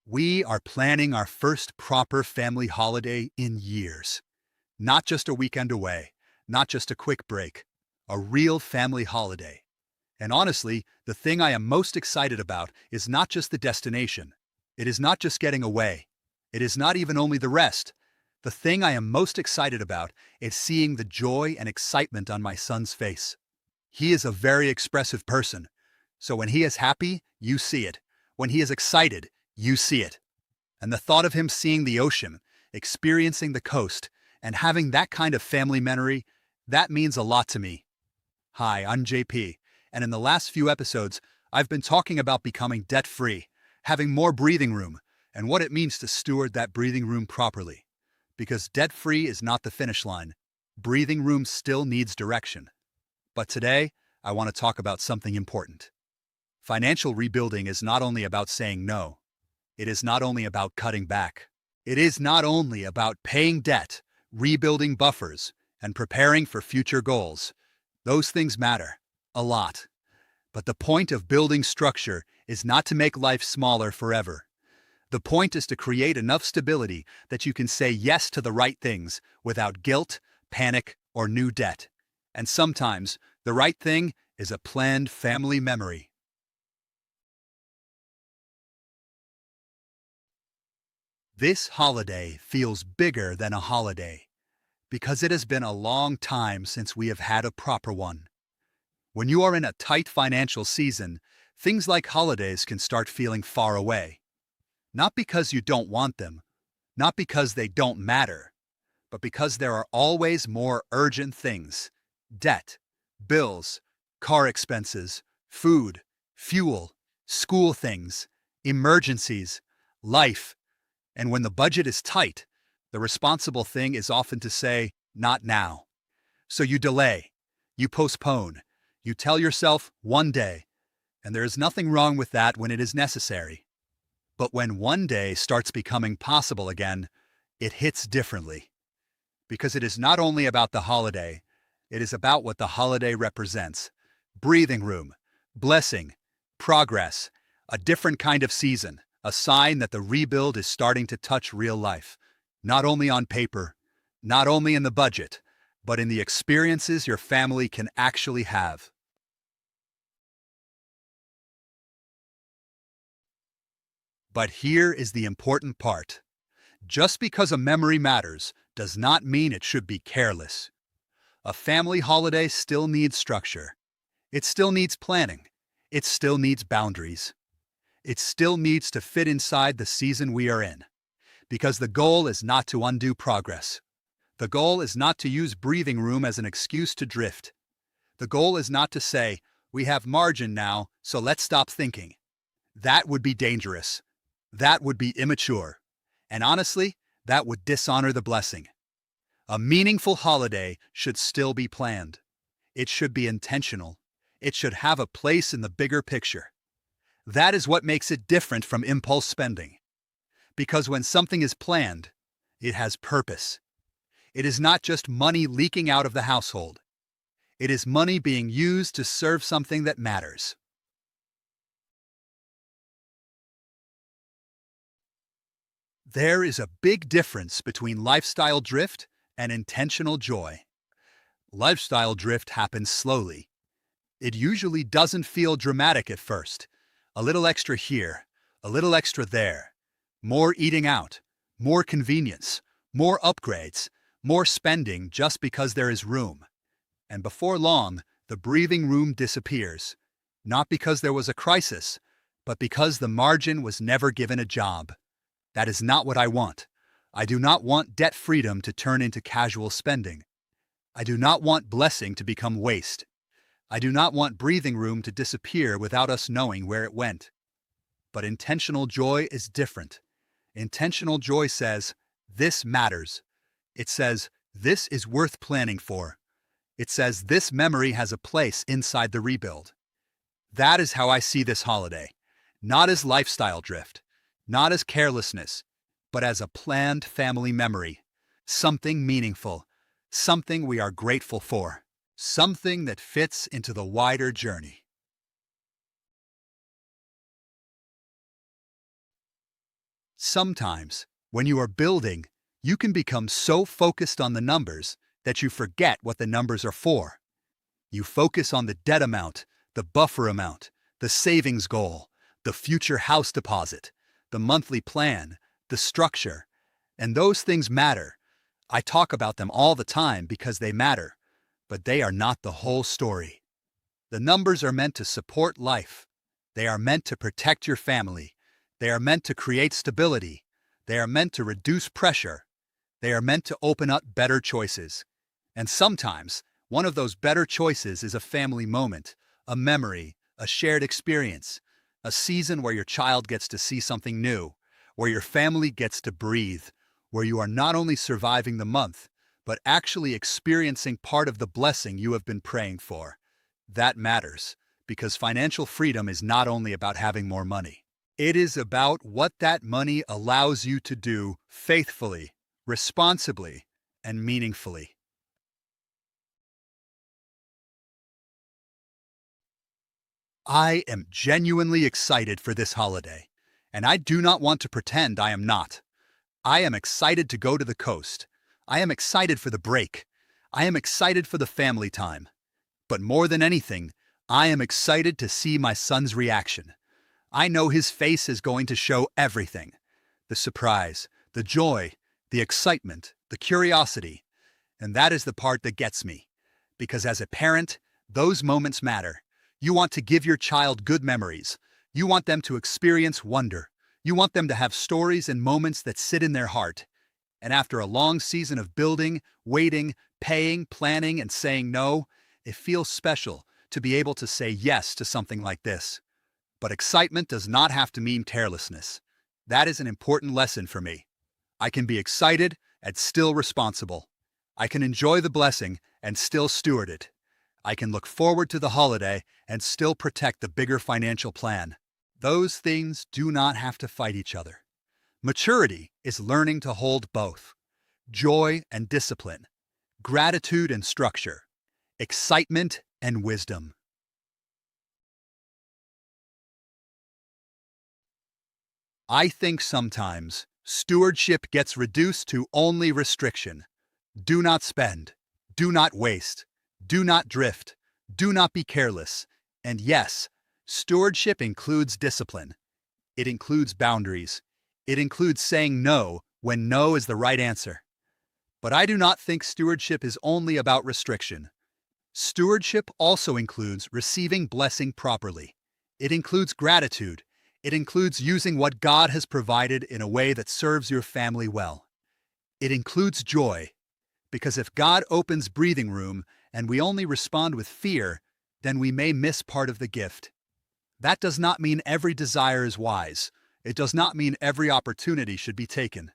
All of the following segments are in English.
We are planning our first proper family holiday in years. Not just a weekend away, not just a quick break, a real family holiday. And honestly, the thing I am most excited about is not just the destination. It is not just getting away. It is not even only the rest. The thing I am most excited about is seeing the joy and excitement on my son's face. He is a very expressive person. So when he is happy, you see it. When he is excited, you see it. And the thought of him seeing the ocean, experiencing the coast, and having that kind of family memory, that means a lot to me. Hi, I'm JP, and in the last few episodes, I've been talking about becoming debt-free, having more breathing room, and what it means to steward that breathing room properly. Because debt-free is not the finish line. Breathing room still needs direction. But today, I want to talk about something important. Financial rebuilding is not only about saying no. It is not only about cutting back. It is not only about paying debt, rebuilding buffers, and preparing for future goals. Those things matter, a lot. But the point of building structure is not to make life smaller forever. The point is to create enough stability that you can say yes to the right things without guilt, panic, or new debt. And sometimes, the right thing is a planned family memory. This holiday feels bigger than a holiday because it has been a long time since we have had a proper one. When you are in a tight financial season, things like holidays can start feeling far away. Not because you don't want them, not because they don't matter, but because there are always more urgent things: debt, bills, car expenses, food, fuel, school things, emergencies, life. And when the budget is tight, the responsible thing is often to say, not now. So you delay, you postpone, you tell yourself one day, and there is nothing wrong with that when it is necessary. But when one day starts becoming possible again, it hits differently. Because it is not only about the holiday, it is about what the holiday represents: breathing room, blessing, progress, a different kind of season. A sign that the rebuild is starting to touch real life, not only on paper, not only in the budget, but in the experiences your family can actually have. But here is the important part. Just because a memory matters does not mean it should be careless. A family holiday still needs structure. It still needs planning. It still needs boundaries. It still needs to fit inside the season we are in. Because the goal is not to undo progress. The goal is not to use breathing room as an excuse to drift. The goal is not to say, we have margin now, so let's stop thinking. That would be dangerous. That would be immature. And honestly, that would dishonor the blessing. A meaningful holiday should still be planned. It should be intentional. It should have a place in the bigger picture. That is what makes it different from impulse spending. Because when something is planned, it has purpose. It is not just money leaking out of the household. It is money being used to serve something that matters. There is a big difference between lifestyle drift and intentional joy. Lifestyle drift happens slowly. It usually doesn't feel dramatic at first. A little extra here, a little extra there. More eating out, more convenience, more upgrades, more spending just because there is room. And before long, the breathing room disappears. Not because there was a crisis, but because the margin was never given a job. That is not what I want. I do not want debt freedom to turn into casual spending. I do not want blessing to become waste. I do not want breathing room to disappear without us knowing where it went. But intentional joy is different. Intentional joy says, this matters. It says, this is worth planning for. It says, this memory has a place inside the rebuild. That is how I see this holiday. Not as lifestyle drift, not as carelessness, but as a planned family memory. Something meaningful, something we are grateful for. Something that fits into the wider journey. Sometimes, when you are building, you can become so focused on the numbers that you forget what the numbers are for. You focus on the debt amount, the buffer amount, the savings goal, the future house deposit, the monthly plan, the structure, and those things matter. I talk about them all the time because they matter, but they are not the whole story. The numbers are meant to support life. They are meant to protect your family. They are meant to create stability. They are meant to reduce pressure. They are meant to open up better choices. And sometimes, one of those better choices is a family moment, a memory, a shared experience, a season where your child gets to see something new, where your family gets to breathe, where you are not only surviving the month, but actually experiencing part of the blessing you have been praying for. That matters, because financial freedom is not only about having more money. It is about what that money allows you to do faithfully, responsibly, and meaningfully. I am genuinely excited for this holiday, and I do not want to pretend I am not. I am excited to go to the coast. I am excited for the break. I am excited for the family time. But more than anything, I am excited to see my son's reaction. I know his face is going to show everything. The surprise, the joy, the excitement, the curiosity. And that is the part that gets me. Because as a parent, those moments matter. You want to give your child good memories. You want them to experience wonder. You want them to have stories and moments that sit in their heart. And after a long season of building, waiting, paying, planning, and saying no, it feels special to be able to say yes to something like this. But excitement does not have to mean carelessness. That is an important lesson for me. I can be excited and still responsible. I can enjoy the blessing and still steward it. I can look forward to the holiday and still protect the bigger financial plan. Those things do not have to fight each other. Maturity is learning to hold both. Joy and discipline. Gratitude and structure. Excitement and wisdom. I think sometimes stewardship gets reduced to only restriction. Do not spend. Do not waste. Do not drift. Do not be careless. And yes, stewardship includes discipline. It includes boundaries. It includes saying no when no is the right answer. But I do not think stewardship is only about restriction. Stewardship also includes receiving blessing properly. It includes gratitude. It includes using what God has provided in a way that serves your family well. It includes joy, because if God opens breathing room and we only respond with fear, then we may miss part of the gift. That does not mean every desire is wise. It does not mean every opportunity should be taken.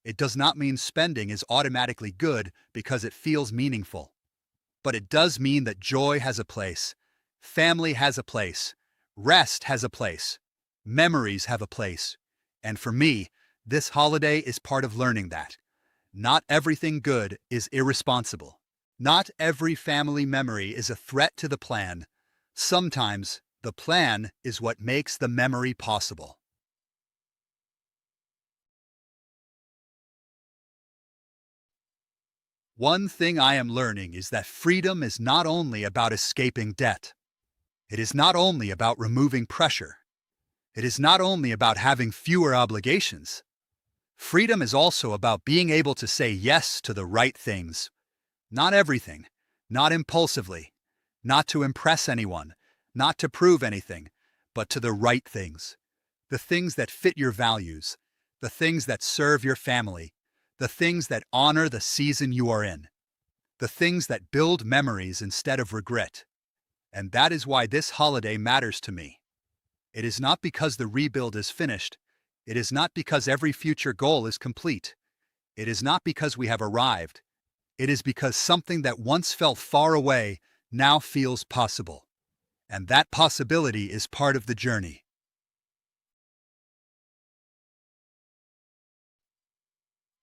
It does not mean spending is automatically good because it feels meaningful. But it does mean that joy has a place, family has a place, rest has a place, memories have a place. And for me, this holiday is part of learning that. Not everything good is irresponsible. Not every family memory is a threat to the plan. Sometimes, the plan is what makes the memory possible. One thing I am learning is that freedom is not only about escaping debt. It is not only about removing pressure. It is not only about having fewer obligations. Freedom is also about being able to say yes to the right things. Not everything, not impulsively, not to impress anyone, not to prove anything, but to the right things. The things that fit your values, the things that serve your family, the things that honor the season you are in, the things that build memories instead of regret. And that is why this holiday matters to me. It is not because the rebuild is finished. It is not because every future goal is complete. It is not because we have arrived. It is because something that once felt far away now feels possible. And that possibility is part of the journey.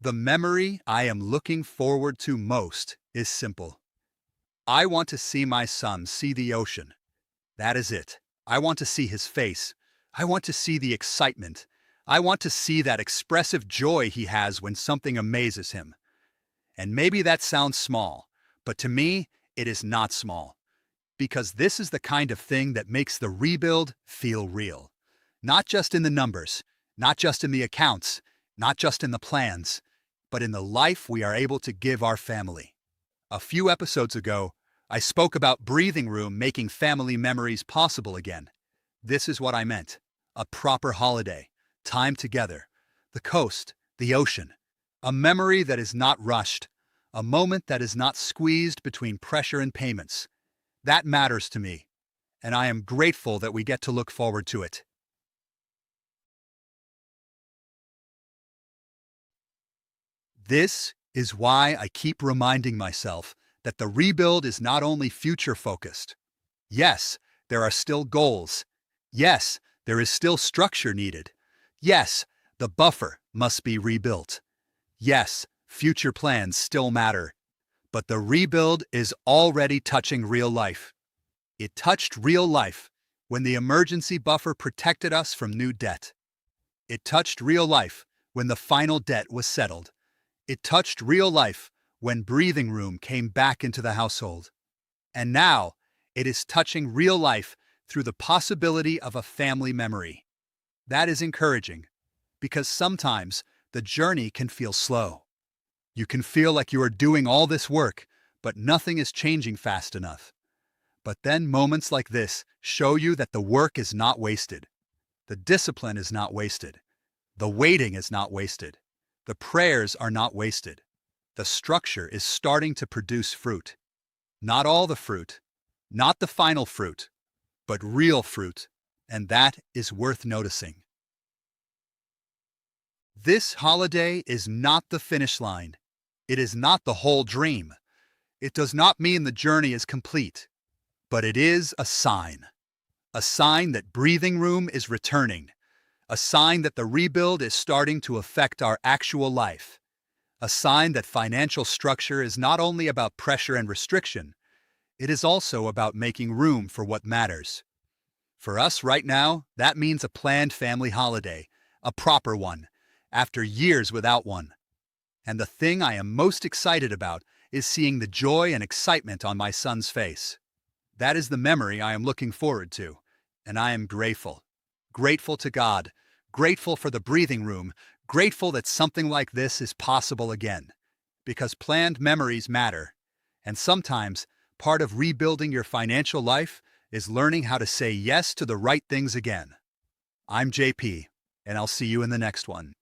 The memory I am looking forward to most is simple. I want to see my son see the ocean. That is it. I want to see his face. I want to see the excitement. I want to see that expressive joy he has when something amazes him. And maybe that sounds small, but to me, it is not small. Because this is the kind of thing that makes the rebuild feel real. Not just in the numbers, not just in the accounts, not just in the plans, but in the life we are able to give our family. A few episodes ago, I spoke about breathing room making family memories possible again. This is what I meant. A proper holiday, time together, the coast, the ocean, a memory that is not rushed, a moment that is not squeezed between pressure and payments. That matters to me, and I am grateful that we get to look forward to it. This is why I keep reminding myself that the rebuild is not only future-focused. Yes, there are still goals. Yes, there is still structure needed. Yes, the buffer must be rebuilt. Yes, future plans still matter. But the rebuild is already touching real life. It touched real life when the emergency buffer protected us from new debt. It touched real life when the final debt was settled. It touched real life when breathing room came back into the household. And now, it is touching real life through the possibility of a family memory. That is encouraging, because sometimes the journey can feel slow. You can feel like you are doing all this work, but nothing is changing fast enough. But then moments like this show you that the work is not wasted. The discipline is not wasted. The waiting is not wasted. The prayers are not wasted. The structure is starting to produce fruit. Not all the fruit, not the final fruit, but real fruit, and that is worth noticing. This holiday is not the finish line. It is not the whole dream. It does not mean the journey is complete, but it is a sign that breathing room is returning, a sign that the rebuild is starting to affect our actual life, a sign that financial structure is not only about pressure and restriction, it is also about making room for what matters. For us right now, that means a planned family holiday, a proper one, after years without one. And the thing I am most excited about is seeing the joy and excitement on my son's face. That is the memory I am looking forward to, and I am grateful. Grateful to God, grateful for the breathing room, grateful that something like this is possible again. Because planned memories matter, and sometimes part of rebuilding your financial life is learning how to say yes to the right things again. I'm JP, and I'll see you in the next one.